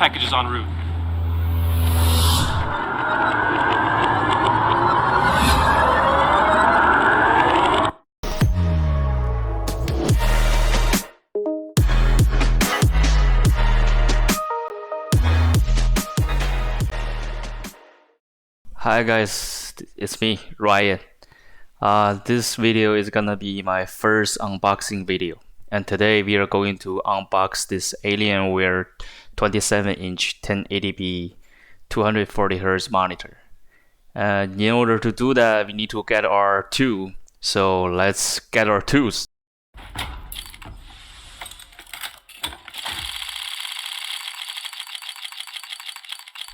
packages en route. Hi guys, it's me, Ryan. This video is gonna be my first unboxing video, and today we are going to unbox this Alienware 27-inch 1080p 240Hz monitor. And in order to do that, we need to get our tool. So let's get our tools.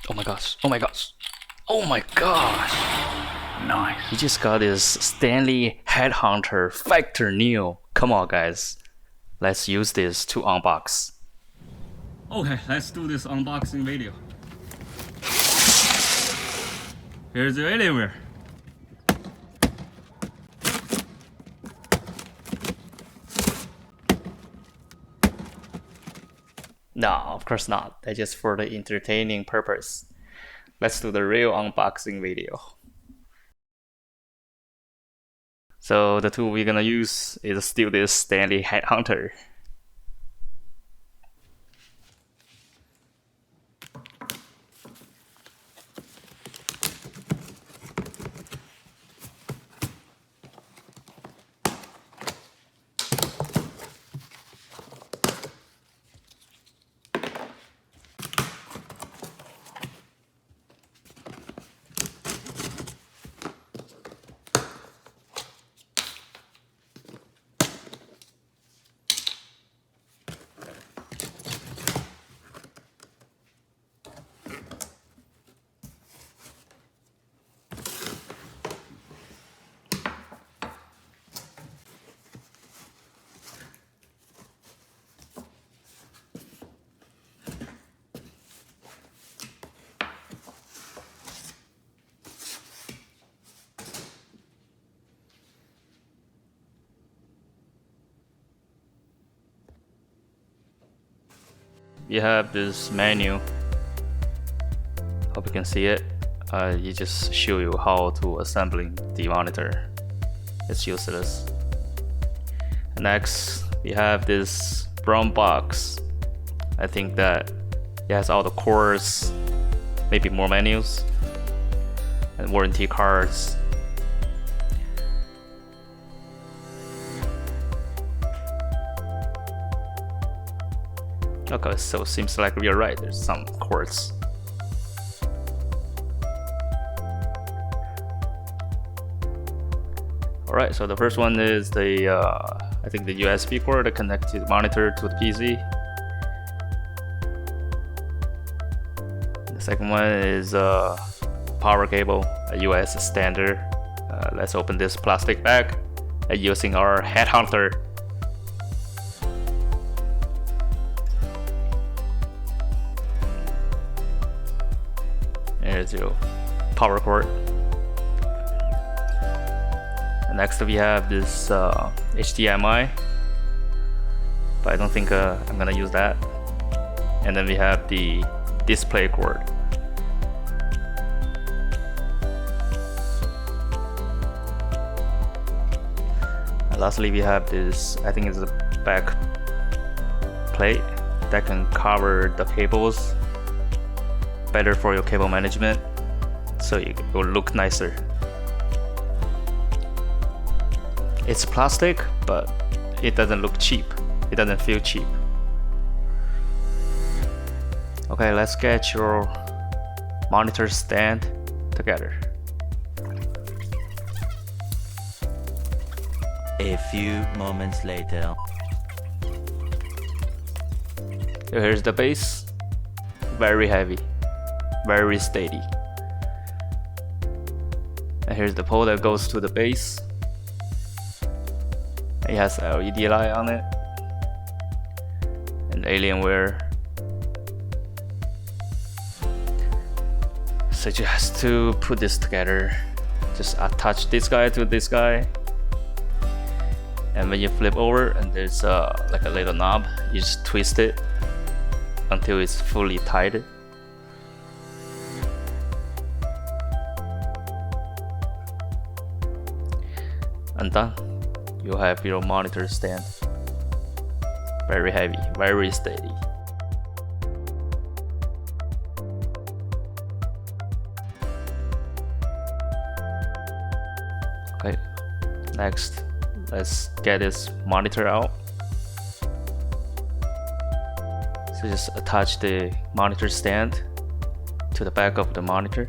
Oh my gosh! Oh my gosh! Oh my gosh! Nice. He just got this Stanley Headhunter Factor Neo. Come on guys, let's use this to unbox. Okay, let's do this unboxing video. Here's the Alienware. No, of course not. That's just for the entertaining purpose. Let's do the real unboxing video. So the tool we're gonna use is still this Stanley Headhunter. You have this menu. Hope you can see it. It just show you how to assembling the monitor. It's useless. Next, we have this brown box. I think that it has all the cords, maybe more menus, and warranty cards. Okay, so seems like we are right, there's some cords. Alright, so the first one is the, I think the USB cord that connects the monitor to the PC. The second one is a power cable, a US standard. Let's open this plastic bag using our Headhunter. There's your power cord. And next we have this HDMI, but I don't think I'm gonna use that. And then we have the display cord. And lastly we have this, I think it's a back plate that can cover the cables, better for your cable management, so it will look nicer. It's plastic, but it doesn't look cheap. It doesn't feel cheap. Okay, let's get your monitor stand together. A few moments later. Here's the base. Very heavy, very steady. And here's the pole that goes to the base. It has LED light on it. And Alienware. So you have to put this together. Just attach this guy to this guy. And when you flip over, and there's like a little knob, you just twist it. until it's fully tied. And done. You have your monitor stand. Very heavy, very steady. Okay, next, let's get this monitor out. So just attach the monitor stand to the back of the monitor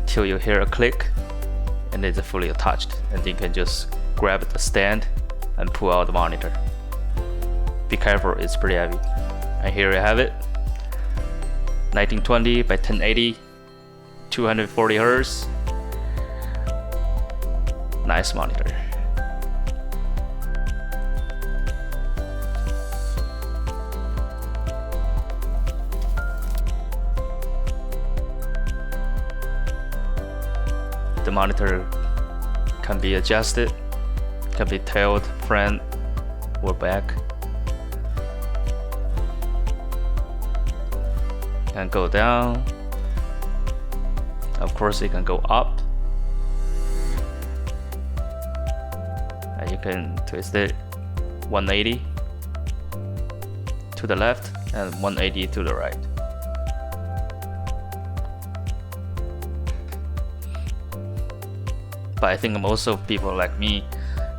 till you hear a click, and it's fully attached, and then you can just grab the stand and pull out the monitor. Be careful, it's pretty heavy. And here you have it, 1920 by 1080, 240 Hz. Nice monitor. The monitor can be adjusted, can be tilted front or back, can go down. Of course, it can go up, and you can twist it 180 to the left and 180 to the right. But I think most of people like me,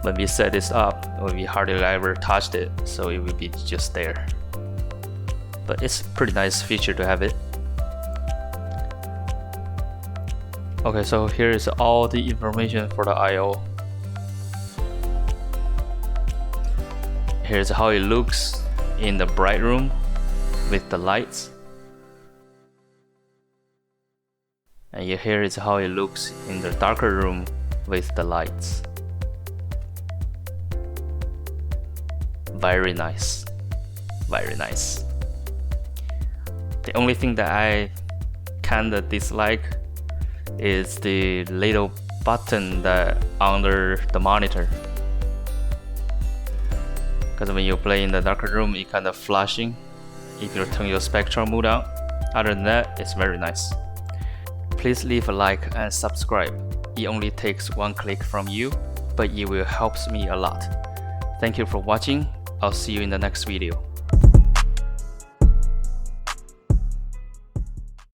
when we set this up, we hardly ever touched it, so it will be just there. But it's a pretty nice feature to have it. Okay, so here is all the information for the I/O. Here's how it looks in the bright room with the lights. And here is how it looks in the darker room with the lights. Very nice, very nice. The only thing that I kinda dislike is the little button that under the monitor, because when you play in the darker room, it kind of flashing if you turn your spectral mode on. Other than that, it's very nice. Please leave a like and subscribe. It only takes one click from you, but it will help me a lot. Thank you for watching. I'll see you in the next video.